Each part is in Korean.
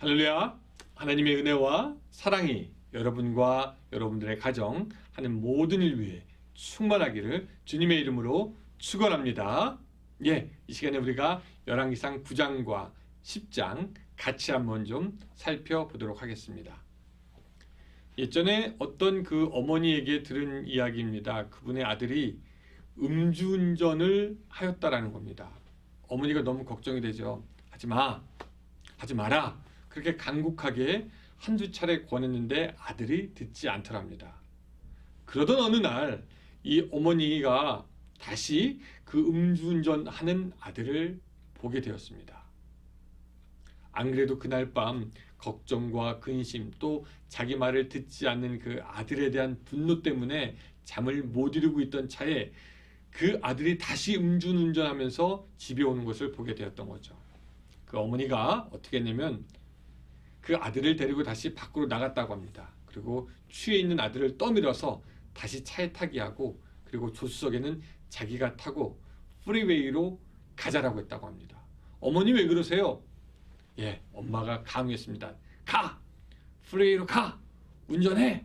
할렐루야! 하나님의 은혜와 사랑이 여러분과 여러분들의 가정 하는 모든 일 위해 충만하기를 주님의 이름으로 축원합니다. 이 시간에 우리가 열왕기상 9장과 10장 같이 한번 좀 살펴보도록 하겠습니다. 예전에 어떤 그 어머니에게 들은 이야기입니다. 그분의 아들이 음주운전을 하였다라는 겁니다. 어머니가 너무 걱정이 되죠. 하지 마라. 그렇게 간곡하게 한두 차례 권했는데 아들이 듣지 않더랍니다. 그러던 어느 날 이 어머니가 다시 그 음주운전하는 아들을 보게 되었습니다. 안 그래도 그날 밤 걱정과 근심 또 자기 말을 듣지 않는 그 아들에 대한 분노 때문에 잠을 못 이루고 있던 차에 그 아들이 다시 음주운전하면서 집에 오는 것을 보게 되었던 거죠. 그 어머니가 어떻게 했냐면 그 아들을 데리고 다시 밖으로 나갔다고 합니다. 그리고 취해 있는 아들을 떠밀어서 다시 차에 타게 하고 그리고 조수석에는 자기가 타고 프리웨이로 가자라고 했다고 합니다. 어머니 왜 그러세요? 엄마가 강요했습니다. 가! 프리웨이로 가! 운전해!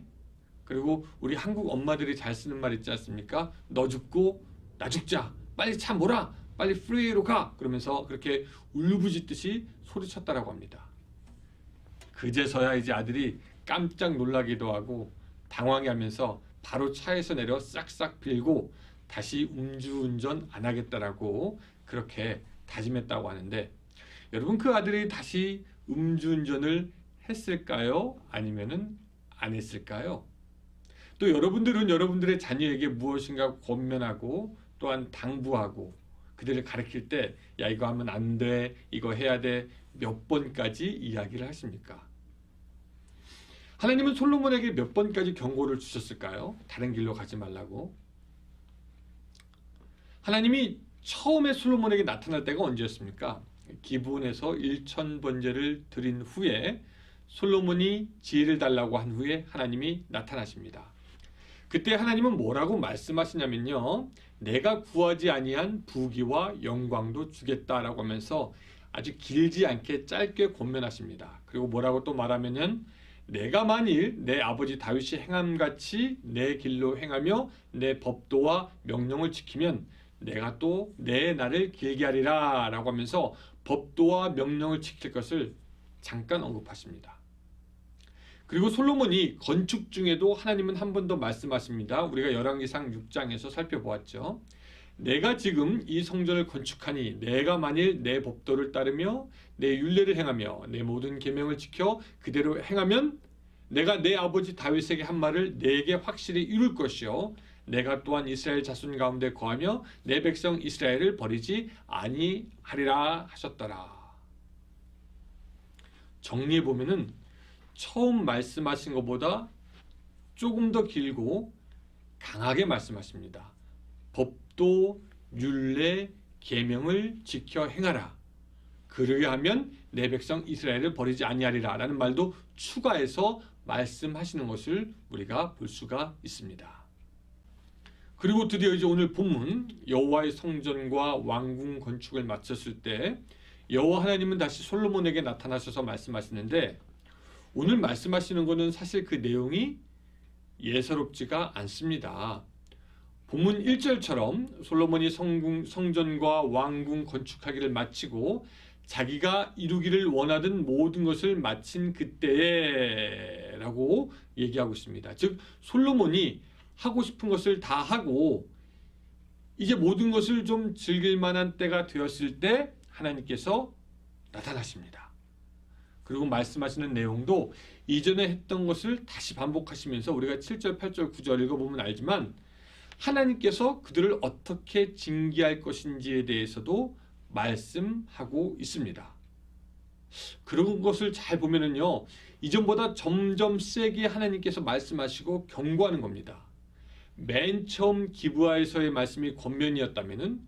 그리고 우리 한국 엄마들이 잘 쓰는 말 있지 않습니까? 너 죽고 나 죽자! 빨리 차 몰아! 빨리 프리웨이로 가! 그러면서 그렇게 울부짖듯이 소리쳤다라고 합니다. 그제서야 이제 아들이 깜짝 놀라기도 하고 당황해하면서 바로 차에서 내려 싹싹 빌고 다시 음주운전 안 하겠다라고 그렇게 다짐했다고 하는데, 여러분 그 아들이 다시 음주운전을 했을까요? 아니면은 안 했을까요? 또 여러분들은 여러분들의 자녀에게 무엇인가 권면하고 또한 당부하고 그들을 가르칠 때 야 이거 하면 안 돼, 이거 해야 돼, 몇 번까지 이야기를 하십니까? 하나님은 솔로몬에게 몇 번까지 경고를 주셨을까요? 다른 길로 가지 말라고. 하나님이 처음에 솔로몬에게 나타날 때가 언제였습니까? 기브온에서 1000번제를 드린 후에 솔로몬이 지혜를 달라고 한 후에 하나님이 나타나십니다. 그때 하나님은 뭐라고 말씀하시냐면요, 내가 구하지 아니한 부귀와 영광도 주겠다라고 하면서 아주 길지 않게 짧게 권면하십니다. 그리고 뭐라고 또 말하면은 내가 만일 내 아버지 다윗이 행함같이 내 길로 행하며 내 법도와 명령을 지키면 내가 또 내 날을 길게 하리라 라고 하면서 법도와 명령을 지킬 것을 잠깐 언급하십니다. 그리고 솔로몬이 건축 중에도 하나님은 한 번 더 말씀하십니다. 우리가 열왕기상 6장에서 살펴보았죠. 내가 지금 이 성전을 건축하니 내가 만일 내 법도를 따르며 내 율례를 행하며 내 모든 계명을 지켜 그대로 행하면 내가 내 아버지 다윗에게 한 말을 내게 확실히 이룰 것이요 내가 또한 이스라엘 자손 가운데 거하며 내 백성 이스라엘을 버리지 아니하리라 하셨더라. 정리해 보면은 처음 말씀하신 것보다 조금 더 길고 강하게 말씀하십니다. 법도, 율례, 계명을 지켜 행하라. 그러게 하면 내 백성 이스라엘을 버리지 아니하리라 라는 말도 추가해서 말씀하시는 것을 우리가 볼 수가 있습니다. 그리고 드디어 이제 오늘 본문 여호와의 성전과 왕궁 건축을 마쳤을 때 여호와 하나님은 다시 솔로몬에게 나타나셔서 말씀하시는데, 오늘 말씀하시는 것은 사실 그 내용이 예사롭지가 않습니다. 본문 1절처럼 솔로몬이 성전과 왕궁 건축하기를 마치고 자기가 이루기를 원하던 모든 것을 마친 그때에 라고 얘기하고 있습니다. 즉 솔로몬이 하고 싶은 것을 다 하고 이제 모든 것을 좀 즐길 만한 때가 되었을 때 하나님께서 나타나십니다. 그리고 말씀하시는 내용도 이전에 했던 것을 다시 반복하시면서 우리가 7절, 8절, 9절 읽어보면 알지만 하나님께서 그들을 어떻게 징계할 것인지에 대해서도 말씀하고 있습니다. 그런 것을 잘 보면은요, 이전보다 점점 세게 하나님께서 말씀하시고 경고하는 겁니다. 맨 처음 기브아에서의 말씀이 권면이었다면은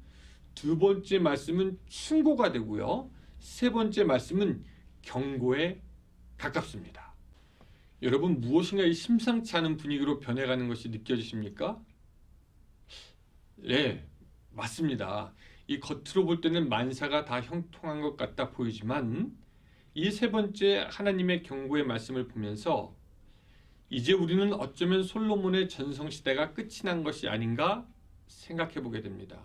두 번째 말씀은 충고가 되고요, 세 번째 말씀은 경고에 가깝습니다. 여러분 무엇인가 이 심상치 않은 분위기로 변해가는 것이 느껴지십니까? 네, 맞습니다. 이 겉으로 볼 때는 만사가 다 형통한 것 같다 보이지만 이 세 번째 하나님의 경고의 말씀을 보면서 이제 우리는 어쩌면 솔로몬의 전성시대가 끝이 난 것이 아닌가 생각해 보게 됩니다.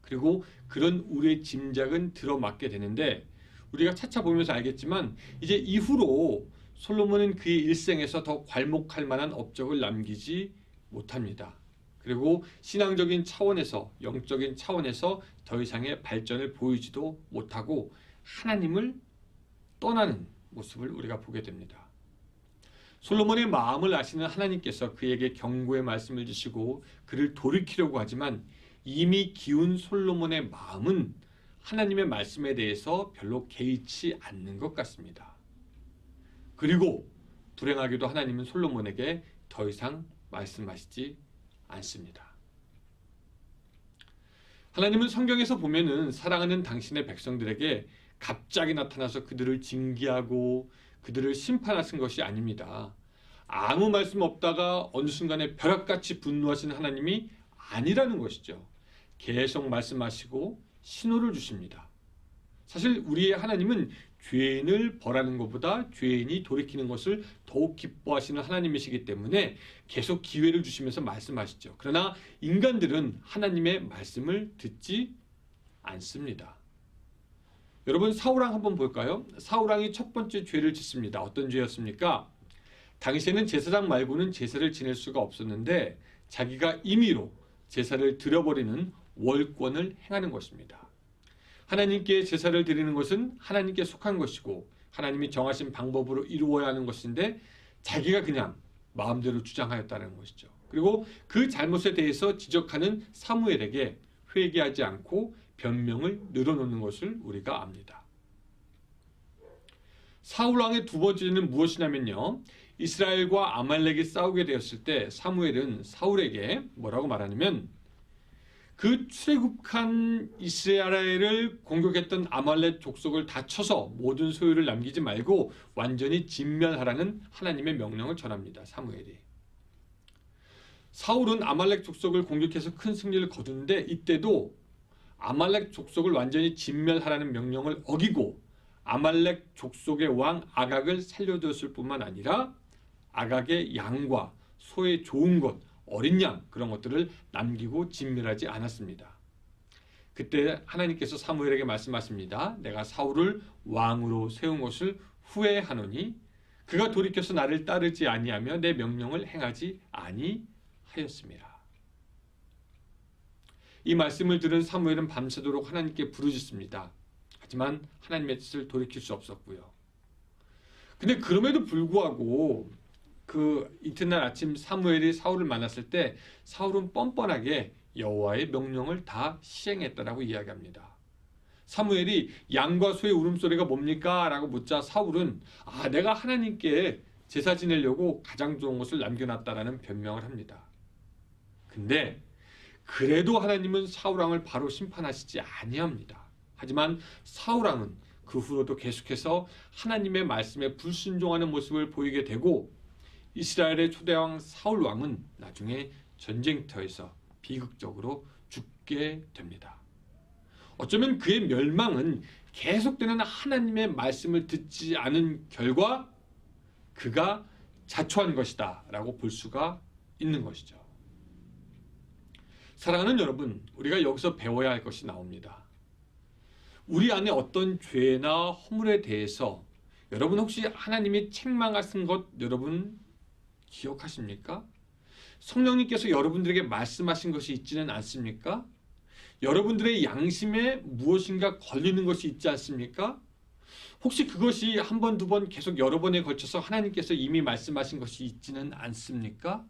그리고 그런 우리의 짐작은 들어맞게 되는데 우리가 차차 보면서 알겠지만 이제 이후로 솔로몬은 그의 일생에서 더 괄목할 만한 업적을 남기지 못합니다. 그리고 신앙적인 차원에서 영적인 차원에서 더 이상의 발전을 보이지도 못하고 하나님을 떠나는 모습을 우리가 보게 됩니다. 솔로몬의 마음을 아시는 하나님께서 그에게 경고의 말씀을 주시고 그를 돌이키려고 하지만 이미 기운 솔로몬의 마음은 하나님의 말씀에 대해서 별로 개의치 않는 것 같습니다. 그리고 불행하게도 하나님은 솔로몬에게 더 이상 말씀하시지 않습니다. 하나님은 성경에서 보면은 사랑하는 당신의 백성들에게 갑자기 나타나서 그들을 징계하고 그들을 심판하신 것이 아닙니다. 아무 말씀 없다가 어느 순간에 벼락같이 분노하시는 하나님이 아니라는 것이죠. 계속 말씀하시고 신호를 주십니다. 사실 우리의 하나님은 죄인을 벌하는 것보다 죄인이 돌이키는 것을 더욱 기뻐하시는 하나님이시기 때문에 계속 기회를 주시면서 말씀하시죠. 그러나 인간들은 하나님의 말씀을 듣지 않습니다. 여러분 사울왕 한번 볼까요? 사울왕이 첫 번째 죄를 짓습니다. 어떤 죄였습니까? 당시에는 제사장 말고는 제사를 지낼 수가 없었는데 자기가 임의로 제사를 드려버리는 월권을 행하는 것입니다. 하나님께 제사를 드리는 것은 하나님께 속한 것이고 하나님이 정하신 방법으로 이루어야 하는 것인데 자기가 그냥 마음대로 주장하였다는 것이죠. 그리고 그 잘못에 대해서 지적하는 사무엘에게 회개하지 않고 변명을 늘어놓는 것을 우리가 압니다. 사울왕의 두 번째는 무엇이냐면요. 이스라엘과 아말렉이 싸우게 되었을 때 사무엘은 사울에게 뭐라고 말하냐면 그 출애굽한 이스라엘을 공격했던 아말렉 족속을 다 쳐서 모든 소유를 남기지 말고 완전히 진멸하라는 하나님의 명령을 전합니다. 사무엘이. 사울은 아말렉 족속을 공격해서 큰 승리를 거두는데 이때도 아말렉 족속을 완전히 진멸하라는 명령을 어기고 아말렉 족속의 왕 아각을 살려두었을 뿐만 아니라 아각의 양과 소의 좋은 것, 어린 양 그런 것들을 남기고 진멸하지 않았습니다. 그때 하나님께서 사무엘에게 말씀하십니다. 내가 사울을 왕으로 세운 것을 후회하노니 그가 돌이켜서 나를 따르지 아니하며 내 명령을 행하지 아니하였습니다. 이 말씀을 들은 사무엘은 밤새도록 하나님께 부르짖습니다. 하지만 하나님의 뜻을 돌이킬 수 없었고요. 근데 그럼에도 불구하고 그 이튿날 아침 사무엘이 사울을 만났을 때 사울은 뻔뻔하게 여호와의 명령을 다 시행했다라고 이야기합니다. 사무엘이 양과 소의 울음소리가 뭡니까? 라고 묻자 사울은 내가 하나님께 제사 지내려고 가장 좋은 것을 남겨놨다라는 변명을 합니다. 근데 그래도 하나님은 사울왕을 바로 심판하시지 아니합니다. 하지만 사울왕은 그 후로도 계속해서 하나님의 말씀에 불순종하는 모습을 보이게 되고 이스라엘의 초대왕 사울왕은 나중에 전쟁터에서 비극적으로 죽게 됩니다. 어쩌면 그의 멸망은 계속되는 하나님의 말씀을 듣지 않은 결과 그가 자초한 것이다 라고 볼 수가 있는 것이죠. 사랑하는 여러분, 우리가 여기서 배워야 할 것이 나옵니다. 우리 안에 어떤 죄나 허물에 대해서 여러분 혹시 하나님이 책망하신 것 여러분 기억하십니까? 성령님께서 여러분들에게 말씀하신 것이 있지는 않습니까? 여러분들의 양심에 무엇인가 걸리는 것이 있지 않습니까? 혹시 그것이 한 번, 두 번 계속 여러 번에 걸쳐서 하나님께서 이미 말씀하신 것이 있지는 않습니까?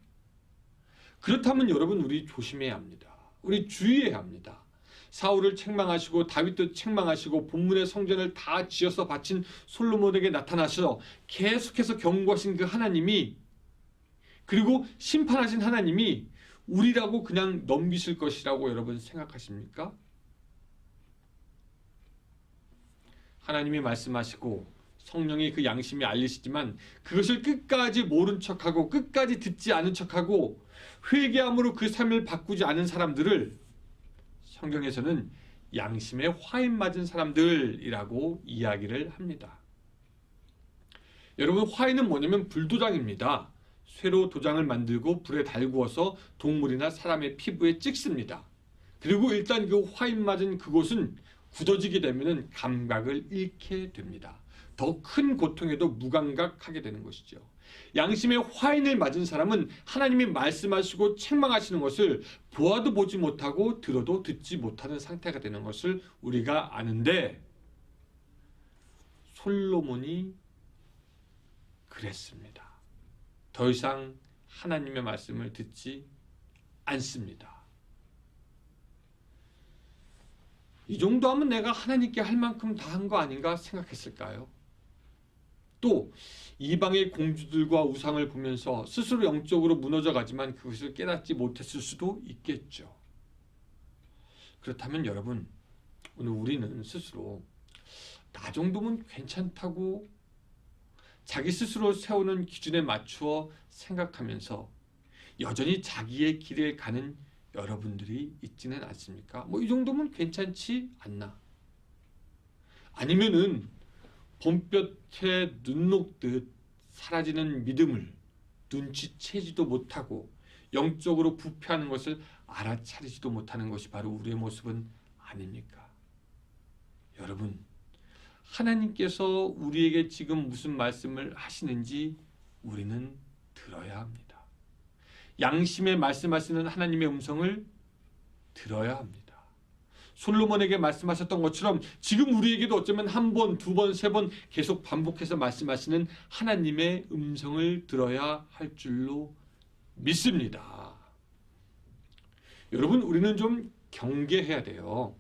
그렇다면 여러분 우리 조심해야 합니다. 우리 주의해야 합니다. 사울을 책망하시고 다윗도 책망하시고 본문의 성전을 다 지어서 바친 솔로몬에게 나타나셔서 계속해서 경고하신 그 하나님이 그리고 심판하신 하나님이 우리라고 그냥 넘기실 것이라고 여러분 생각하십니까? 하나님이 말씀하시고 성령이 그 양심이 알리시지만 그것을 끝까지 모른 척하고 끝까지 듣지 않은 척하고 회개함으로 그 삶을 바꾸지 않은 사람들을 성경에서는 양심에 화인 맞은 사람들이라고 이야기를 합니다. 여러분, 화인은 뭐냐면 불도장입니다. 쇠로 도장을 만들고 불에 달구어서 동물이나 사람의 피부에 찍습니다. 그리고 일단 그 화인 맞은 그곳은 굳어지게 되면 감각을 잃게 됩니다. 더 큰 고통에도 무감각하게 되는 것이죠. 양심의 화인을 맞은 사람은 하나님이 말씀하시고 책망하시는 것을 보아도 보지 못하고 들어도 듣지 못하는 상태가 되는 것을 우리가 아는데, 솔로몬이 그랬습니다. 더 이상 하나님의 말씀을 듣지 않습니다. 이 정도 하면 내가 하나님께 할 만큼 다 한 거 아닌가 생각했을까요? 또 이방의 공주들과 우상을 보면서 스스로 영적으로 무너져 가지만 그것을 깨닫지 못했을 수도 있겠죠. 그렇다면 여러분, 오늘 우리는 스스로 나 정도면 괜찮다고 자기 스스로 세우는 기준에 맞추어 생각하면서 여전히 자기의 길을 가는 여러분들이 있지는 않습니까? 이 정도면 괜찮지 않나? 아니면은 봄볕에 눈 녹듯 사라지는 믿음을 눈치채지도 못하고 영적으로 부패하는 것을 알아차리지도 못하는 것이 바로 우리의 모습은 아닙니까? 여러분, 하나님께서 우리에게 지금 무슨 말씀을 하시는지 우리는 들어야 합니다. 양심에 말씀하시는 하나님의 음성을 들어야 합니다. 솔로몬에게 말씀하셨던 것처럼 지금 우리에게도 어쩌면 한 번, 두 번, 세 번 계속 반복해서 말씀하시는 하나님의 음성을 들어야 할 줄로 믿습니다. 여러분, 우리는 좀 경계해야 돼요.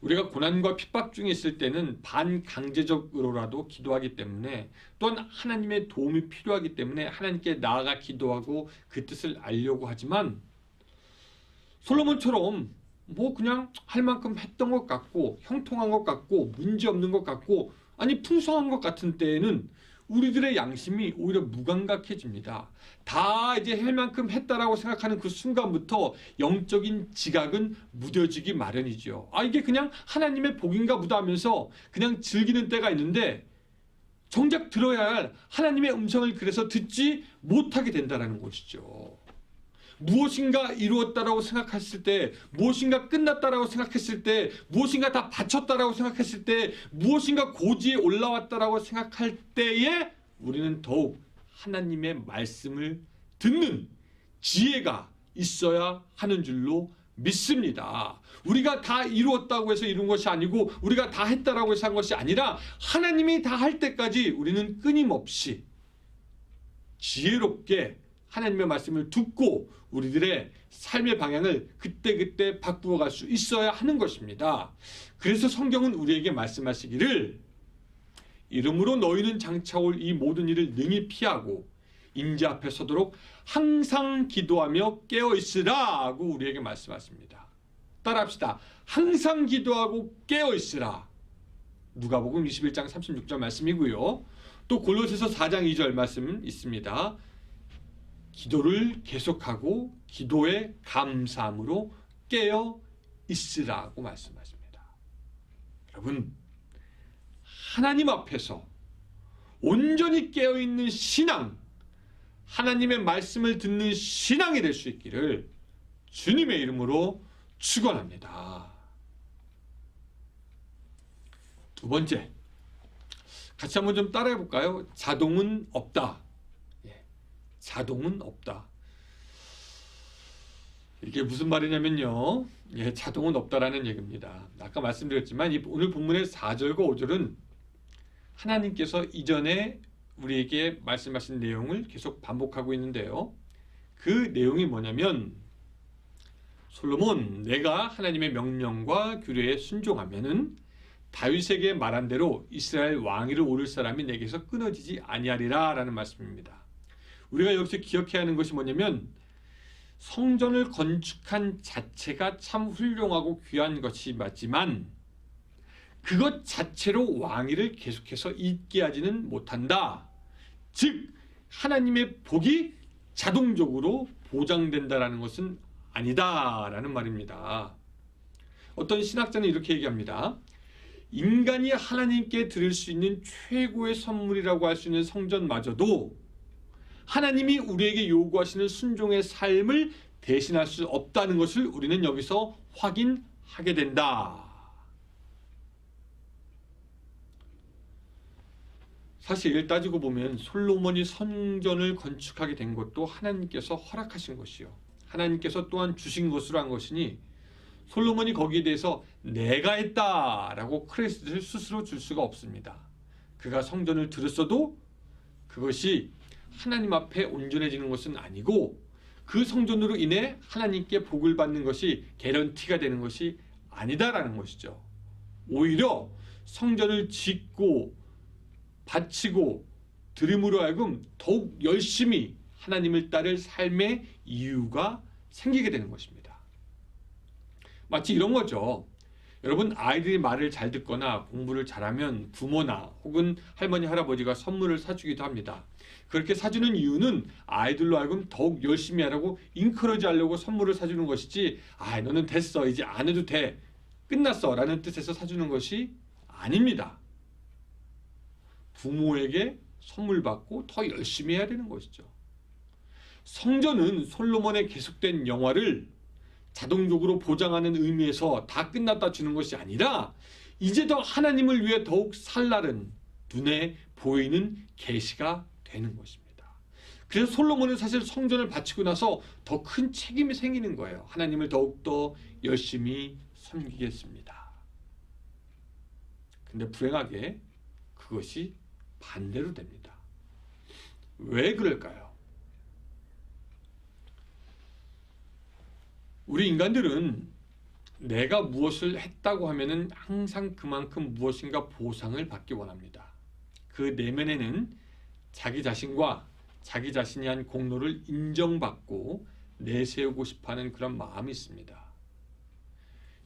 우리가 고난과 핍박 중에 있을 때는 반강제적으로라도 기도하기 때문에, 또한 하나님의 도움이 필요하기 때문에 하나님께 나아가 기도하고 그 뜻을 알려고 하지만, 솔로몬처럼 그냥 할 만큼 했던 것 같고 형통한 것 같고 문제없는 것 같고 풍성한 것 같은 때에는 우리들의 양심이 오히려 무감각해집니다. 다 이제 할 만큼 했다라고 생각하는 그 순간부터 영적인 지각은 무뎌지기 마련이죠. 이게 그냥 하나님의 복인가 보다 하면서 그냥 즐기는 때가 있는데, 정작 들어야 할 하나님의 음성을 그래서 듣지 못하게 된다는 것이죠. 무엇인가 이루었다라고 생각했을 때, 무엇인가 끝났다라고 생각했을 때, 무엇인가 다 바쳤다라고 생각했을 때, 무엇인가 고지에 올라왔다라고 생각할 때에 우리는 더욱 하나님의 말씀을 듣는 지혜가 있어야 하는 줄로 믿습니다. 우리가 다 이루었다고 해서 이룬 것이 아니고, 우리가 다 했다라고 해서 한 것이 아니라, 하나님이 다 할 때까지 우리는 끊임없이 지혜롭게 하나님의 말씀을 듣고 우리들의 삶의 방향을 그때그때 바꾸어 갈 수 있어야 하는 것입니다. 그래서 성경은 우리에게 말씀하시기를, 이름으로 너희는 장차올 이 모든 일을 능히 피하고 인자 앞에 서도록 항상 기도하며 깨어있으라 하고 우리에게 말씀하십니다. 따라합시다. 항상 기도하고 깨어있으라. 누가복음 21장 36절 말씀이고요. 또 골로새서 4장 2절 말씀 있습니다. 기도를 계속하고 기도에 감사함으로 깨어 있으라고 말씀하십니다. 여러분, 하나님 앞에서 온전히 깨어 있는 신앙, 하나님의 말씀을 듣는 신앙이 될 수 있기를 주님의 이름으로 축원합니다. 두 번째, 같이 한번 좀 따라해 볼까요? 자동은 없다. 자동은 없다. 이게 무슨 말이냐면요, 자동은 없다라는 얘기입니다. 아까 말씀드렸지만 오늘 본문의 4절과 5절은 하나님께서 이전에 우리에게 말씀하신 내용을 계속 반복하고 있는데요, 그 내용이 뭐냐면, 솔로몬, 내가 하나님의 명령과 규례에 순종하면은 다윗에게 말한 대로 이스라엘 왕위를 오를 사람이 내게서 끊어지지 아니하리라 라는 말씀입니다. 우리가 여기서 기억해야 하는 것이 뭐냐면, 성전을 건축한 자체가 참 훌륭하고 귀한 것이 맞지만 그것 자체로 왕위를 계속해서 잇게 하지는 못한다. 즉 하나님의 복이 자동적으로 보장된다라는 것은 아니다라는 말입니다. 어떤 신학자는 이렇게 얘기합니다. 인간이 하나님께 드릴 수 있는 최고의 선물이라고 할 수 있는 성전마저도 하나님이 우리에게 요구하시는 순종의 삶을 대신할 수 없다는 것을 우리는 여기서 확인하게 된다. 사실 따지고 보면 솔로몬이 성전을 건축하게 된 것도 하나님께서 허락하신 것이요, 하나님께서 또한 주신 것으로 한 것이니 솔로몬이 거기에 대해서 내가 했다라고 크레딧을 스스로 줄 수가 없습니다. 그가 성전을 들었어도 그것이 하나님 앞에 온전해지는 것은 아니고 그 성전으로 인해 하나님께 복을 받는 것이 개런티가 되는 것이 아니다라는 것이죠. 오히려 성전을 짓고 바치고 드림으로 하여금 더욱 열심히 하나님을 따를 삶의 이유가 생기게 되는 것입니다. 마치 이런 거죠. 여러분, 아이들이 말을 잘 듣거나 공부를 잘하면 부모나 혹은 할머니, 할아버지가 선물을 사주기도 합니다. 그렇게 사주는 이유는 아이들로 하여금 더욱 열심히 하라고 인커러지 하려고 선물을 사주는 것이지, 너는 됐어, 이제 안 해도 돼, 끝났어 라는 뜻에서 사주는 것이 아닙니다. 부모에게 선물 받고 더 열심히 해야 되는 것이죠. 성전은 솔로몬의 계속된 영화를 자동적으로 보장하는 의미에서 다 끝났다 주는 것이 아니라 이제 더 하나님을 위해 더욱 살날은 눈에 보이는 계시가 되는 것입니다. 그래서 솔로몬은 사실 성전을 바치고 나서 더 큰 책임이 생기는 거예요. 하나님을 더욱더 열심히 섬기겠습니다. 근데 불행하게 그것이 반대로 됩니다. 왜 그럴까요? 우리 인간들은 내가 무엇을 했다고 하면은 항상 그만큼 무엇인가 보상을 받기 원합니다. 그 내면에는 자기 자신과 자기 자신이 한 공로를 인정받고 내세우고 싶어하는 그런 마음이 있습니다.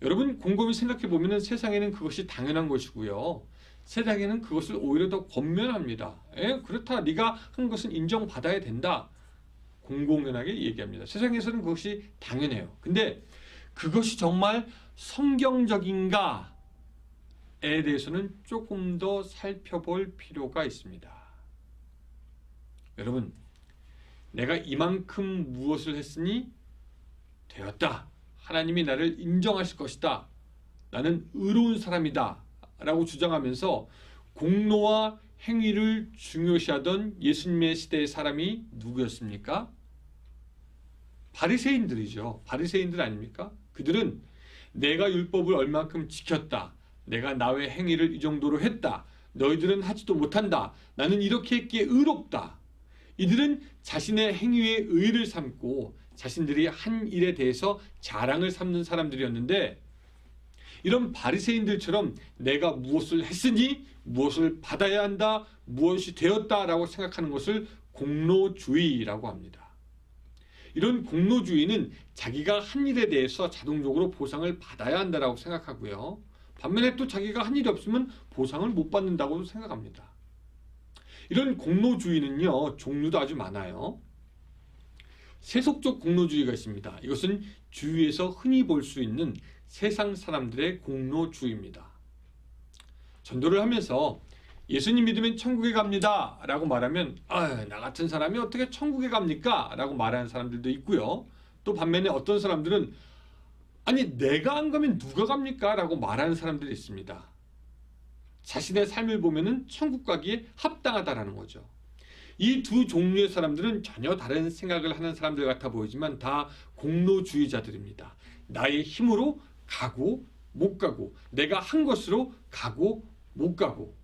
여러분, 곰곰이 생각해 보면은 세상에는 그것이 당연한 것이고요, 세상에는 그것을 오히려 더 권면합니다. 그렇다, 네가 한 것은 인정받아야 된다, 공공연하게 얘기합니다. 세상에서는 그것이 당연해요. 근데 그것이 정말 성경적인가에 대해서는 조금 더 살펴볼 필요가 있습니다. 여러분, 내가 이만큼 무엇을 했으니 되었다, 하나님이 나를 인정하실 것이다, 나는 의로운 사람이다 라고 주장하면서 공로와 행위를 중요시하던 예수님의 시대의 사람이 누구였습니까? 바리새인들이죠. 바리새인들 아닙니까? 그들은 내가 율법을 얼만큼 지켰다, 내가 나의 행위를 이 정도로 했다, 너희들은 하지도 못한다, 나는 이렇게 했기에 의롭다. 이들은 자신의 행위에 의의를 삼고 자신들이 한 일에 대해서 자랑을 삼는 사람들이었는데, 이런 바리새인들처럼 내가 무엇을 했으니 무엇을 받아야 한다, 무엇이 되었다라고 생각하는 것을 공로주의라고 합니다. 이런 공로주의는 자기가 한 일에 대해서 자동적으로 보상을 받아야 한다라고 생각하고요, 반면에 또 자기가 한 일이 없으면 보상을 못 받는다고 생각합니다. 이런 공로주의는요, 종류도 아주 많아요. 세속적 공로주의가 있습니다. 이것은 주위에서 흔히 볼 수 있는 세상 사람들의 공로주의입니다. 전도를 하면서 예수님 믿으면 천국에 갑니다 라고 말하면 나 같은 사람이 어떻게 천국에 갑니까? 라고 말하는 사람들도 있고요. 또 반면에 어떤 사람들은 아니 내가 안 가면 누가 갑니까? 라고 말하는 사람들이 있습니다. 자신의 삶을 보면은 천국 가기에 합당하다라는 거죠. 이 두 종류의 사람들은 전혀 다른 생각을 하는 사람들 같아 보이지만 다 공로주의자들입니다. 나의 힘으로 가고 못 가고, 내가 한 것으로 가고 못 가고,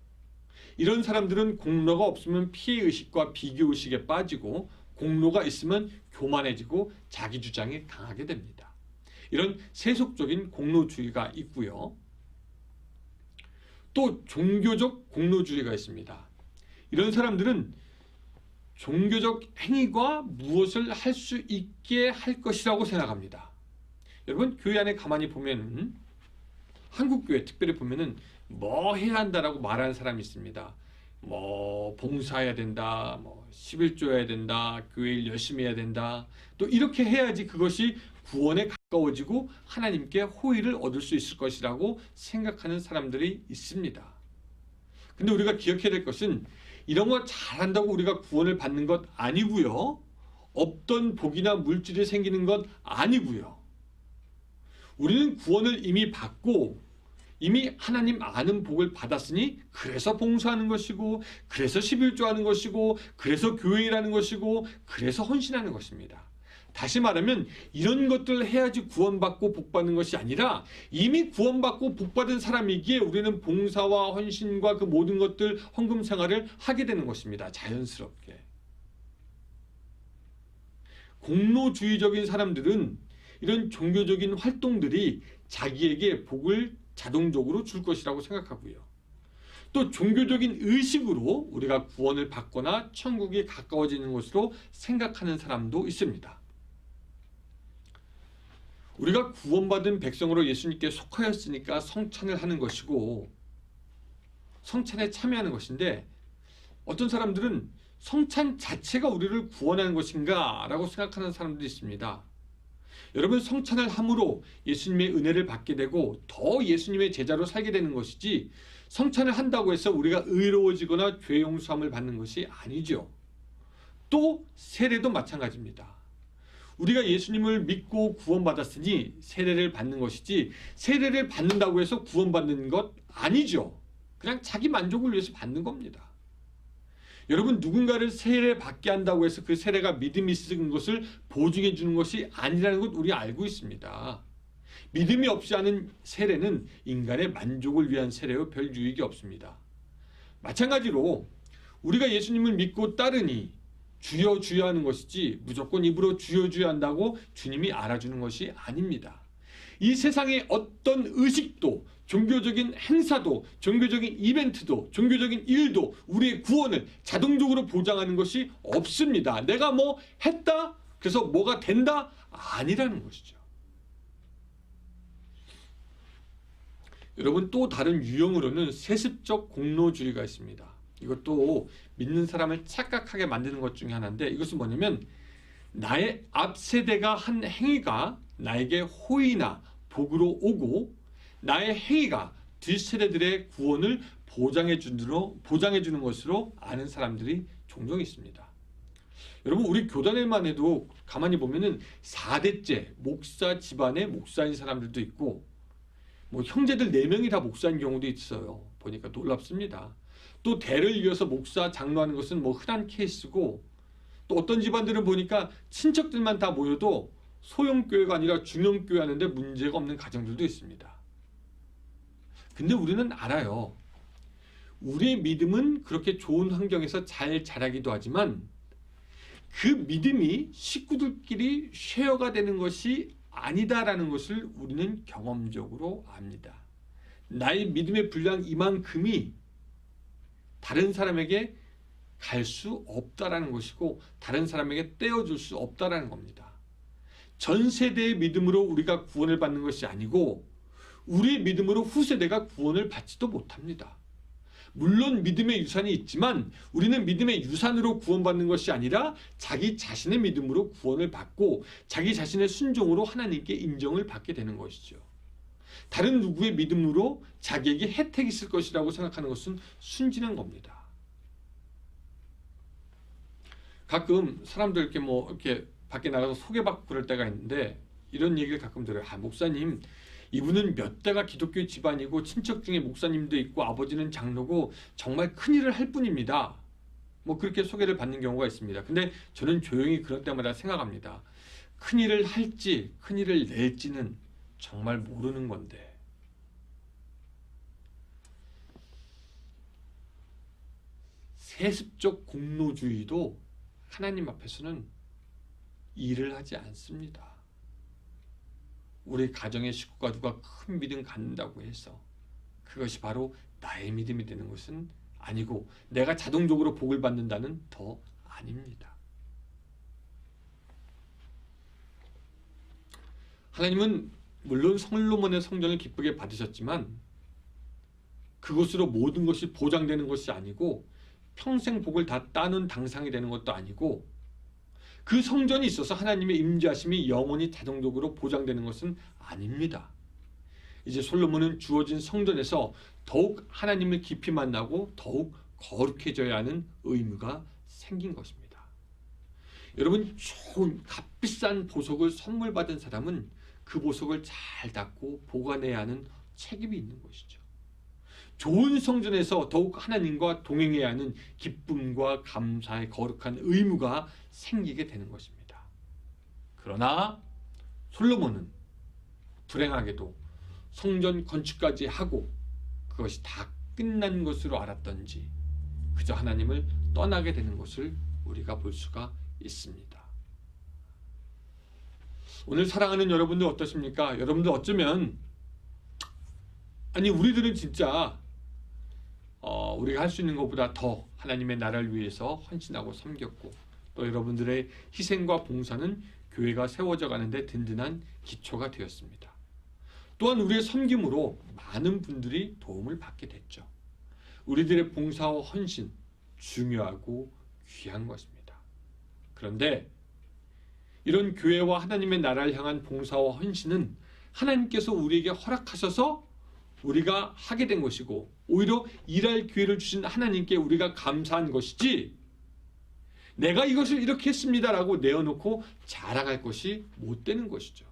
이런 사람들은 공로가 없으면 피해의식과 비교의식에 빠지고 공로가 있으면 교만해지고 자기 주장이 강하게 됩니다. 이런 세속적인 공로주의가 있고요. 또 종교적 공로주의가 있습니다. 이런 사람들은 종교적 행위가 무엇을 할 수 있게 할 것이라고 생각합니다. 여러분, 교회 안에 가만히 보면 한국교회 특별히 보면은 뭐 해야 한다라고 말하는 사람이 있습니다. 뭐 봉사해야 된다, 뭐 11조 해야 된다, 교회 일 열심히 해야 된다, 또 이렇게 해야지 그것이 구원에 가까워지고 하나님께 호의를 얻을 수 있을 것이라고 생각하는 사람들이 있습니다. 근데 우리가 기억해야 될 것은 이런 거 잘한다고 우리가 구원을 받는 것 아니고요. 없던 복이나 물질이 생기는 것 아니고요. 우리는 구원을 이미 받고 이미 하나님 아는 복을 받았으니 그래서 봉사하는 것이고 그래서 11조하는 것이고 그래서 교회 일하는 것이고 그래서 헌신하는 것입니다. 다시 말하면 이런 것들을 해야지 구원받고 복받는 것이 아니라 이미 구원받고 복받은 사람이기에 우리는 봉사와 헌신과 그 모든 것들 헌금 생활을 하게 되는 것입니다. 자연스럽게. 공로주의적인 사람들은 이런 종교적인 활동들이 자기에게 복을 자동적으로 줄 것이라고 생각하고요. 또 종교적인 의식으로 우리가 구원을 받거나 천국에 가까워지는 것으로 생각하는 사람도 있습니다. 우리가 구원받은 백성으로 예수님께 속하였으니까 성찬을 하는 것이고 성찬에 참여하는 것인데 어떤 사람들은 성찬 자체가 우리를 구원하는 것인가 라고 생각하는 사람들이 있습니다. 여러분, 성찬을 함으로 예수님의 은혜를 받게 되고 더 예수님의 제자로 살게 되는 것이지 성찬을 한다고 해서 우리가 의로워지거나 죄 용서함을 받는 것이 아니죠. 또 세례도 마찬가지입니다. 우리가 예수님을 믿고 구원받았으니 세례를 받는 것이지 세례를 받는다고 해서 구원받는 것 아니죠. 그냥 자기 만족을 위해서 받는 겁니다. 여러분, 누군가를 세례 받게 한다고 해서 그 세례가 믿음이 있는 것을 보증해 주는 것이 아니라는 것 우리 알고 있습니다. 믿음이 없이 하는 세례는 인간의 만족을 위한 세례요 별 유익이 없습니다. 마찬가지로 우리가 예수님을 믿고 따르니 주여 주여 하는 것이지 무조건 입으로 주여 주여 한다고 주님이 알아주는 것이 아닙니다. 이 세상의 어떤 의식도 종교적인 행사도 종교적인 이벤트도 종교적인 일도 우리의 구원을 자동적으로 보장하는 것이 없습니다. 내가 뭐 했다 그래서 뭐가 된다 아니라는 것이죠. 여러분, 또 다른 유형으로는 세습적 공로주의가 있습니다. 이것도 믿는 사람을 착각하게 만드는 것 중에 하나인데 이것은 뭐냐면 나의 앞 세대가 한 행위가 나에게 호의나 복으로 오고 나의 행위가 뒷세대들의 구원을 보장해 주는 것으로 아는 사람들이 종종 있습니다. 여러분, 우리 교단에만 해도 가만히 보면은 4대째 목사 집안의 목사인 사람들도 있고 뭐 형제들 4명이 다 목사인 경우도 있어요. 보니까 놀랍습니다. 또 대를 이어서 목사 장로하는 것은 뭐 흔한 케이스고 또 어떤 집안들은 보니까 친척들만 다 모여도 소형교회가 아니라 중형교회 하는데 문제가 없는 가정들도 있습니다. 근데 우리는 알아요. 우리의 믿음은 그렇게 좋은 환경에서 잘 자라기도 하지만 그 믿음이 식구들끼리 쉐어가 되는 것이 아니다라는 것을 우리는 경험적으로 압니다. 나의 믿음의 분량 이만큼이 다른 사람에게 갈 수 없다라는 것이고 다른 사람에게 떼어줄 수 없다라는 겁니다. 전 세대의 믿음으로 우리가 구원을 받는 것이 아니고 우리의 믿음으로 후세대가 구원을 받지도 못합니다. 물론 믿음의 유산이 있지만 우리는 믿음의 유산으로 구원받는 것이 아니라 자기 자신의 믿음으로 구원을 받고 자기 자신의 순종으로 하나님께 인정을 받게 되는 것이죠. 다른 누구의 믿음으로 자기에게 혜택이 있을 것이라고 생각하는 것은 순진한 겁니다. 가끔 사람들 이렇게 밖에 나가서 소개받고 그럴 때가 있는데 이런 얘기를 가끔 들어요. 목사님, 이분은 몇 대가 기독교 집안이고 친척 중에 목사님도 있고 아버지는 장로고 정말 큰일을 할 뿐입니다. 뭐 그렇게 소개를 받는 경우가 있습니다. 근데 저는 조용히 그럴 때마다 생각합니다. 큰일을 할지 큰일을 낼지는 정말 모르는 건데. 세습적 공로주의도 하나님 앞에서는 일을 하지 않습니다. 우리 가정의 식구가 누가 큰 믿음 갖는다고 해서 그것이 바로 나의 믿음이 되는 것은 아니고 내가 자동적으로 복을 받는다는 더 아닙니다. 하나님은 물론 솔로몬의 성전을 기쁘게 받으셨지만 그것으로 모든 것이 보장되는 것이 아니고 평생 복을 다 따는 당상이 되는 것도 아니고 그 성전이 있어서 하나님의 임재하심이 영원히 자동적으로 보장되는 것은 아닙니다. 이제 솔로몬은 주어진 성전에서 더욱 하나님을 깊이 만나고 더욱 거룩해져야 하는 의무가 생긴 것입니다. 여러분, 좋은 값비싼 보석을 선물 받은 사람은 그 보석을 잘 닦고 보관해야 하는 책임이 있는 것이죠. 좋은 성전에서 더욱 하나님과 동행해야 하는 기쁨과 감사의 거룩한 의무가 생기게 되는 것입니다. 그러나 솔로몬은 불행하게도 성전 건축까지 하고 그것이 다 끝난 것으로 알았던지 그저 하나님을 떠나게 되는 것을 우리가 볼 수가 있습니다. 오늘 사랑하는 여러분들 어떠십니까? 여러분들 어쩌면 우리들은 진짜 우리가 할 수 있는 것보다 더 하나님의 나라를 위해서 헌신하고 섬겼고 또 여러분들의 희생과 봉사는 교회가 세워져 가는데 든든한 기초가 되었습니다. 또한 우리의 섬김으로 많은 분들이 도움을 받게 됐죠. 우리들의 봉사와 헌신 중요하고 귀한 것입니다. 그런데 이런 교회와 하나님의 나라를 향한 봉사와 헌신은 하나님께서 우리에게 허락하셔서 우리가 하게 된 것이고 오히려 일할 기회를 주신 하나님께 우리가 감사한 것이지 내가 이것을 이렇게 했습니다라고 내어놓고 자랑할 것이 못 되는 것이죠.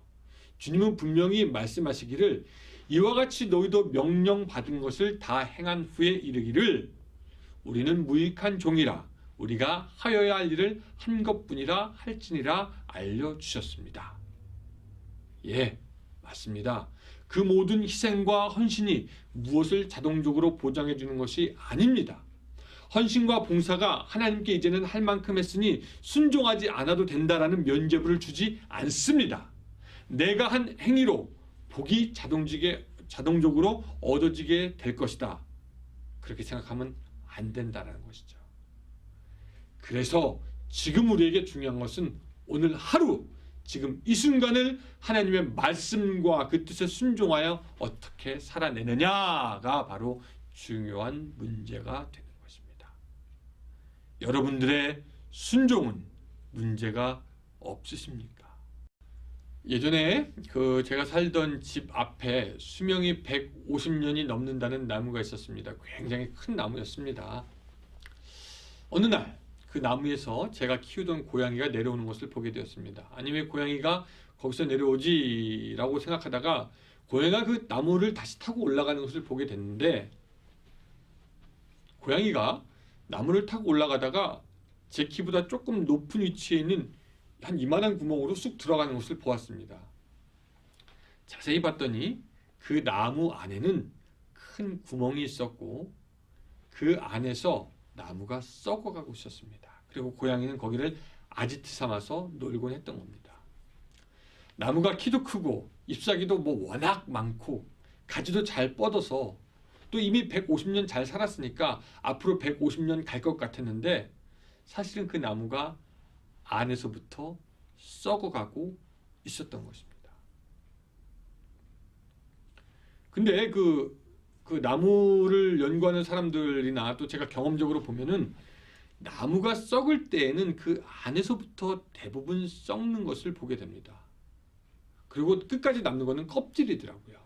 주님은 분명히 말씀하시기를 이와 같이 너희도 명령받은 것을 다 행한 후에 이르기를 우리는 무익한 종이라 우리가 하여야 할 일을 한 것뿐이라 할지니라 알려주셨습니다. 예, 맞습니다. 그 모든 희생과 헌신이 무엇을 자동적으로 보장해 주는 것이 아닙니다. 헌신과 봉사가 하나님께 이제는 할 만큼 했으니 순종하지 않아도 된다라는 면죄부를 주지 않습니다. 내가 한 행위로 복이 자동적으로 얻어지게 될 것이다. 그렇게 생각하면 안 된다라는 것이죠. 그래서 지금 우리에게 중요한 것은 오늘 하루 지금 이 순간을 하나님의 말씀과 그 뜻에 순종하여 어떻게 살아내느냐가 바로 중요한 문제가 되는 것입니다. 여러분들의 순종은 문제가 없으십니까? 예전에 제가 살던 집 앞에 수명이 150년이 넘는다는 나무가 있었습니다. 굉장히 큰 나무였습니다. 어느 날 그 나무에서 제가 키우던 고양이가 내려오는 것을 보게 되었습니다. 아니 왜 고양이가 거기서 내려오지? 라고 생각하다가 고양이가 그 나무를 다시 타고 올라가는 것을 보게 됐는데 고양이가 나무를 타고 올라가다가 제 키보다 조금 높은 위치에 있는 한 이만한 구멍으로 쑥 들어가는 것을 보았습니다. 자세히 봤더니 그 나무 안에는 큰 구멍이 있었고 그 안에서 나무가 썩어가고 있었습니다. 그리고 고양이는 거기를 아지트 삼아서 놀곤 했던 겁니다. 나무가 키도 크고 잎사귀도 워낙 많고 가지도 잘 뻗어서 또 이미 150년 잘 살았으니까 앞으로 150년 갈 것 같았는데 사실은 그 나무가 안에서부터 썩어가고 있었던 것입니다. 근데 그 나무를 연구하는 사람들이나 또 제가 경험적으로 보면은 나무가 썩을 때에는 그 안에서부터 대부분 썩는 것을 보게 됩니다. 그리고 끝까지 남는 것은 껍질이더라고요.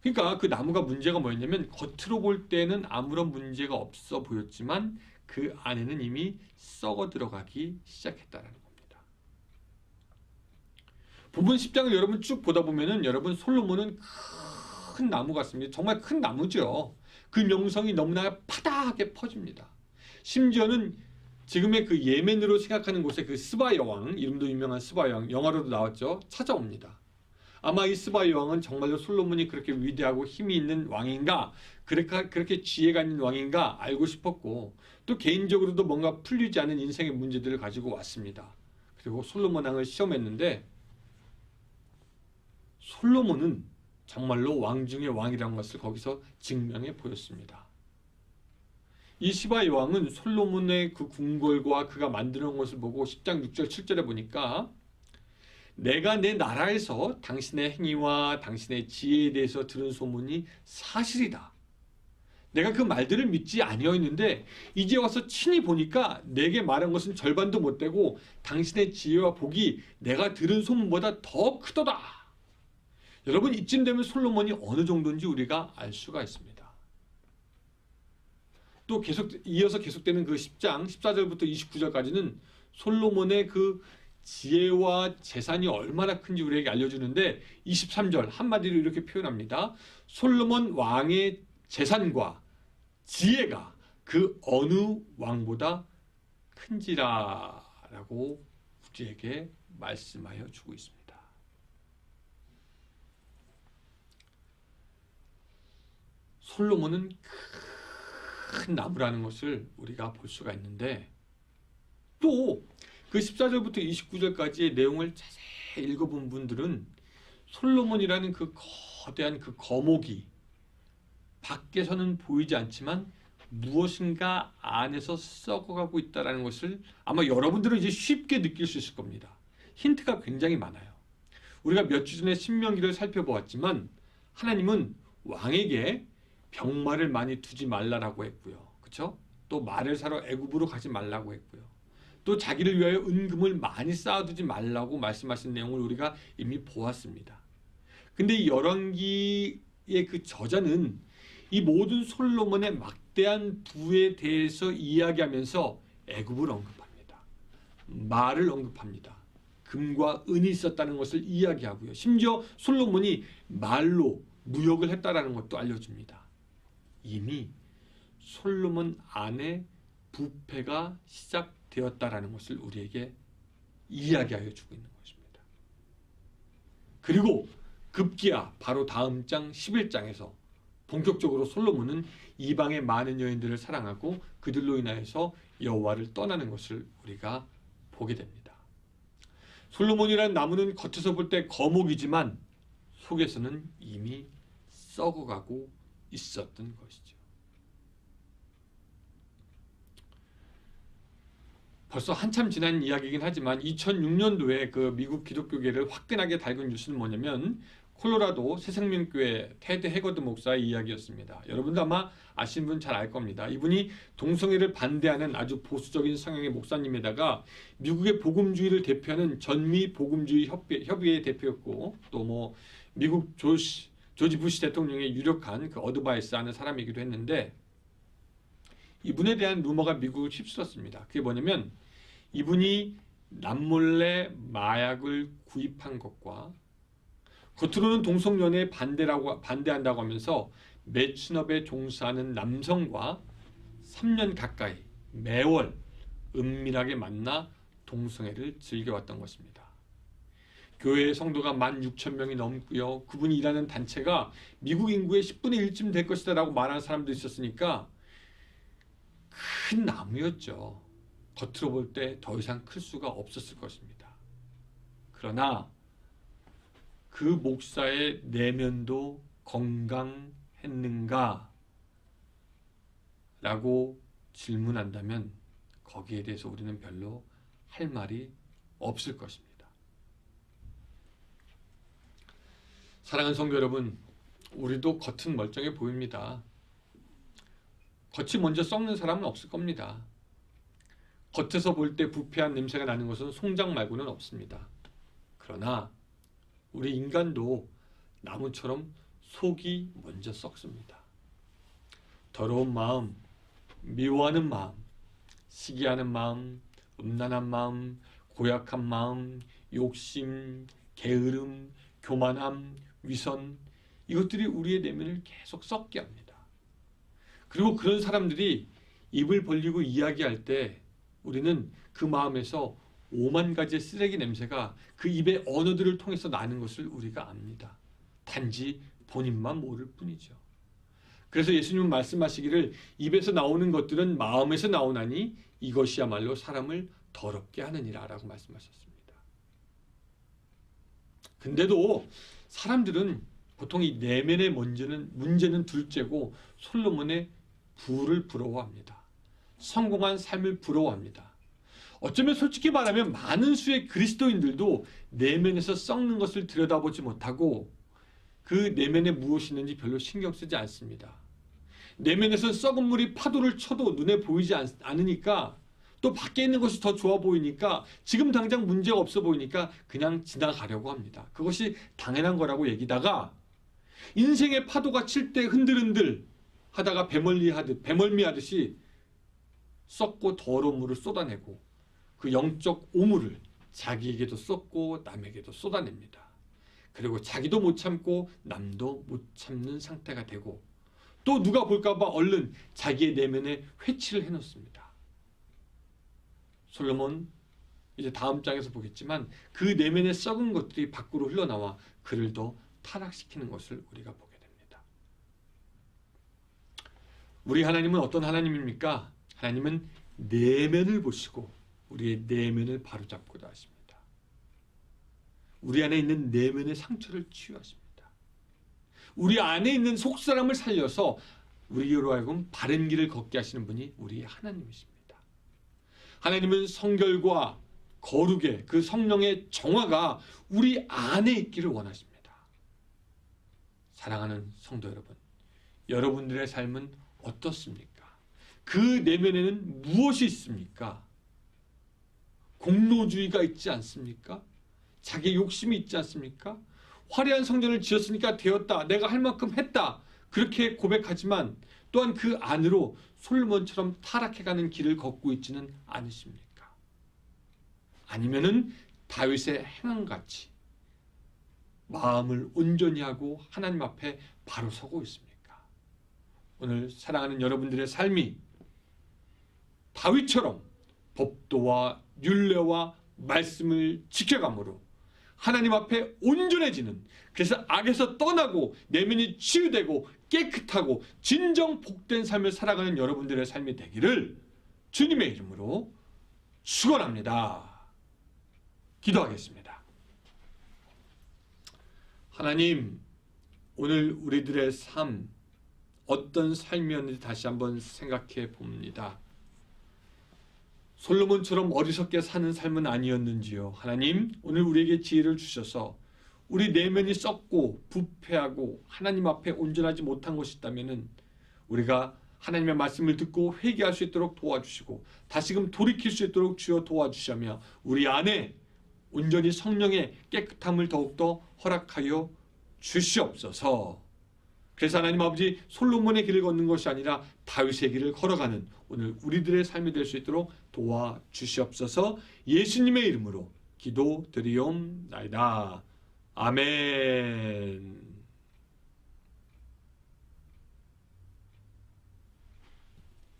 그러니까 그 나무가 문제가 뭐였냐면 겉으로 볼 때는 아무런 문제가 없어 보였지만 그 안에는 이미 썩어 들어가기 시작했다라는 겁니다. 본문 10장을 여러분 쭉 보다 보면은 여러분 솔로몬은 큰 나무 같습니다. 정말 큰 나무죠. 그 명성이 너무나 파다하게 퍼집니다. 심지어는 지금의 그 예멘으로 생각하는 곳에 그 스바 여왕, 이름도 유명한 스바 여왕, 영화로도 나왔죠. 찾아옵니다. 아마 이 스바 여왕은 정말로 솔로몬이 그렇게 위대하고 힘이 있는 왕인가, 그렇게 지혜가 있는 왕인가 알고 싶었고 또 개인적으로도 뭔가 풀리지 않은 인생의 문제들을 가지고 왔습니다. 그리고 솔로몬 왕을 시험했는데 솔로몬은 정말로 왕 중의 왕이라는 것을 거기서 증명해 보였습니다. 이 시바 여왕은 솔로몬의 그 궁궐과 그가 만들어 놓은 것을 보고 10장 6절 7절에 보니까 내가 내 나라에서 당신의 행위와 당신의 지혜에 대해서 들은 소문이 사실이다. 내가 그 말들을 믿지 아니었는데 이제 와서 친히 보니까 내게 말한 것은 절반도 못 되고 당신의 지혜와 복이 내가 들은 소문보다 더 크도다. 여러분, 이쯤 되면 솔로몬이 어느 정도인지 우리가 알 수가 있습니다. 또 이어서 계속되는 그 10장 14절부터 29절까지는 솔로몬의 그 지혜와 재산이 얼마나 큰지 우리에게 알려주는데 23절 한마디로 이렇게 표현합니다. 솔로몬 왕의 재산과 지혜가 그 어느 왕보다 큰지라 라고 우리에게 말씀하여 주고 있습니다. 솔로몬은 큰 나무라는 것을 우리가 볼 수가 있는데 또 그 14절부터 29절까지의 내용을 자세히 읽어본 분들은 솔로몬이라는 그 거대한 그 거목이 밖에서는 보이지 않지만 무엇인가 안에서 썩어가고 있다는 것을 아마 여러분들은 이제 쉽게 느낄 수 있을 겁니다. 힌트가 굉장히 많아요. 우리가 몇 주 전에 신명기를 살펴보았지만 하나님은 왕에게 병마를 많이 두지 말라라고 했고요. 그렇죠? 또 말을 사러 애굽으로 가지 말라고 했고요. 또 자기를 위하여 은금을 많이 쌓아두지 말라고 말씀하신 내용을 우리가 이미 보았습니다. 근데 이 열왕기의 그 저자는 이 모든 솔로몬의 막대한 부에 대해서 이야기하면서 애굽을 언급합니다. 말을 언급합니다. 금과 은이 있었다는 것을 이야기하고요. 심지어 솔로몬이 말로 무역을 했다라는 것도 알려줍니다. 이미 솔로몬 안에 부패가 시작되었다라는 것을 우리에게 이야기하여 주고 있는 것입니다. 그리고 급기야 바로 다음 장 11장에서 본격적으로 솔로몬은 이방의 많은 여인들을 사랑하고 그들로 인하여서 여호와를 떠나는 것을 우리가 보게 됩니다. 솔로몬이라는 나무는 겉에서 볼 때 거목이지만 속에서는 이미 썩어가고 있었던 것이죠. 벌써 한참 지난 이야기이긴 하지만 2006년도에 그 미국 기독교계를 화끈하게 달군 뉴스는 뭐냐면 콜로라도 새생명교회 테드 해거드 목사의 이야기였습니다. 여러분도 아마 아시는 분 잘 알 겁니다. 이분이 동성애를 반대하는 아주 보수적인 성향의 목사님에다가 미국의 복음주의를 대표하는 전미 복음주의 협의회 대표였고 또 뭐 미국 조지 부시 대통령의 유력한 그 어드바이스 하는 사람이기도 했는데 이분에 대한 루머가 미국을 휩쓸었습니다. 그게 뭐냐면 이분이 남몰래 마약을 구입한 것과 겉으로는 동성연애에 반대한다고 하면서 매춘업에 종사하는 남성과 3년 가까이 매월 은밀하게 만나 동성애를 즐겨왔던 것입니다. 교회의 성도가 16,000명이 넘고요. 그분이 일하는 단체가 미국 인구의 10분의 1쯤 될 것이다 라고 말하는 사람도 있었으니까 큰 나무였죠. 겉으로 볼 때 더 이상 클 수가 없었을 것입니다. 그러나 그 목사의 내면도 건강했는가? 라고 질문한다면 거기에 대해서 우리는 별로 할 말이 없을 것입니다. 사랑하는 성도 여러분, 우리도 겉은 멀쩡해 보입니다. 겉이 먼저 썩는 사람은 없을 겁니다. 겉에서 볼 때 부패한 냄새가 나는 것은 송장 말고는 없습니다. 그러나 우리 인간도 나무처럼 속이 먼저 썩습니다. 더러운 마음, 미워하는 마음, 시기하는 마음, 음란한 마음, 고약한 마음, 욕심, 게으름, 교만함, 위선, 이것들이 우리의 내면을 계속 썩게 합니다. 그리고 그런 사람들이 입을 벌리고 이야기할 때 우리는 그 마음에서 5만 가지의 쓰레기 냄새가 그 입의 언어들을 통해서 나는 것을 우리가 압니다. 단지 본인만 모를 뿐이죠. 그래서 예수님은 말씀하시기를 입에서 나오는 것들은 마음에서 나오나니 이것이야말로 사람을 더럽게 하느니라 라고 말씀하셨습니다. 근데도 사람들은 보통 이 내면의 문제는 둘째고 솔로몬의 부를 부러워합니다. 성공한 삶을 부러워합니다. 어쩌면 솔직히 말하면 많은 수의 그리스도인들도 내면에서 썩는 것을 들여다보지 못하고 그 내면에 무엇이 있는지 별로 신경 쓰지 않습니다. 내면에서 썩은 물이 파도를 쳐도 눈에 보이지 않으니까, 또 밖에 있는 것이 더 좋아 보이니까, 지금 당장 문제가 없어 보이니까 그냥 지나가려고 합니다. 그것이 당연한 거라고 얘기다가, 인생의 파도가 칠 때 흔들흔들 하다가 배멀미 하듯이 썩고 더러운 물을 쏟아내고, 그 영적 오물을 자기에게도 쏟고 남에게도 쏟아냅니다. 그리고 자기도 못 참고 남도 못 참는 상태가 되고, 또 누가 볼까봐 얼른 자기의 내면에 회치를 해놓습니다. 솔로몬 이제 다음 장에서 보겠지만 그 내면에 썩은 것들이 밖으로 흘러나와 그를 더 타락시키는 것을 우리가 보게 됩니다. 우리 하나님은 어떤 하나님입니까? 하나님은 내면을 보시고 우리의 내면을 바로잡고자 하십니다. 우리 안에 있는 내면의 상처를 치유하십니다. 우리 안에 있는 속사람을 살려서 우리로 하여금 바른 길을 걷게 하시는 분이 우리 하나님이십니다. 하나님은 성결과 거룩의 그 성령의 정화가 우리 안에 있기를 원하십니다. 사랑하는 성도 여러분, 여러분들의 삶은 어떻습니까? 그 내면에는 무엇이 있습니까? 공로주의가 있지 않습니까? 자기의 욕심이 있지 않습니까? 화려한 성전을 지었으니까 되었다, 내가 할 만큼 했다, 그렇게 고백하지만 또한 그 안으로 솔로몬처럼 타락해가는 길을 걷고 있지는 않으십니까? 아니면은 다윗의 행함같이 마음을 온전히 하고 하나님 앞에 바로 서고 있습니까? 오늘 사랑하는 여러분들의 삶이 다윗처럼 법도와 율례와 말씀을 지켜감으로 하나님 앞에 온전해지는, 그래서 악에서 떠나고 내면이 치유되고 깨끗하고 진정 복된 삶을 살아가는 여러분들의 삶이 되기를 주님의 이름으로 축원합니다. 기도하겠습니다. 하나님, 오늘 우리들의 삶 어떤 삶이었는지 다시 한번 생각해 봅니다. 솔로몬처럼 어리석게 사는 삶은 아니었는지요. 하나님, 오늘 우리에게 지혜를 주셔서 우리 내면이 썩고 부패하고 하나님 앞에 온전하지 못한 것이 있다면 우리가 하나님의 말씀을 듣고 회개할 수 있도록 도와주시고 다시금 돌이킬 수 있도록 주여 도와주시며 우리 안에 온전히 성령의 깨끗함을 더욱더 허락하여 주시옵소서. 그래서 하나님 아버지, 솔로몬의 길을 걷는 것이 아니라 다윗의 길을 걸어가는 오늘 우리들의 삶이 될 수 있도록 도와주시옵소서. 예수님의 이름으로 기도드리옵나이다. 아멘.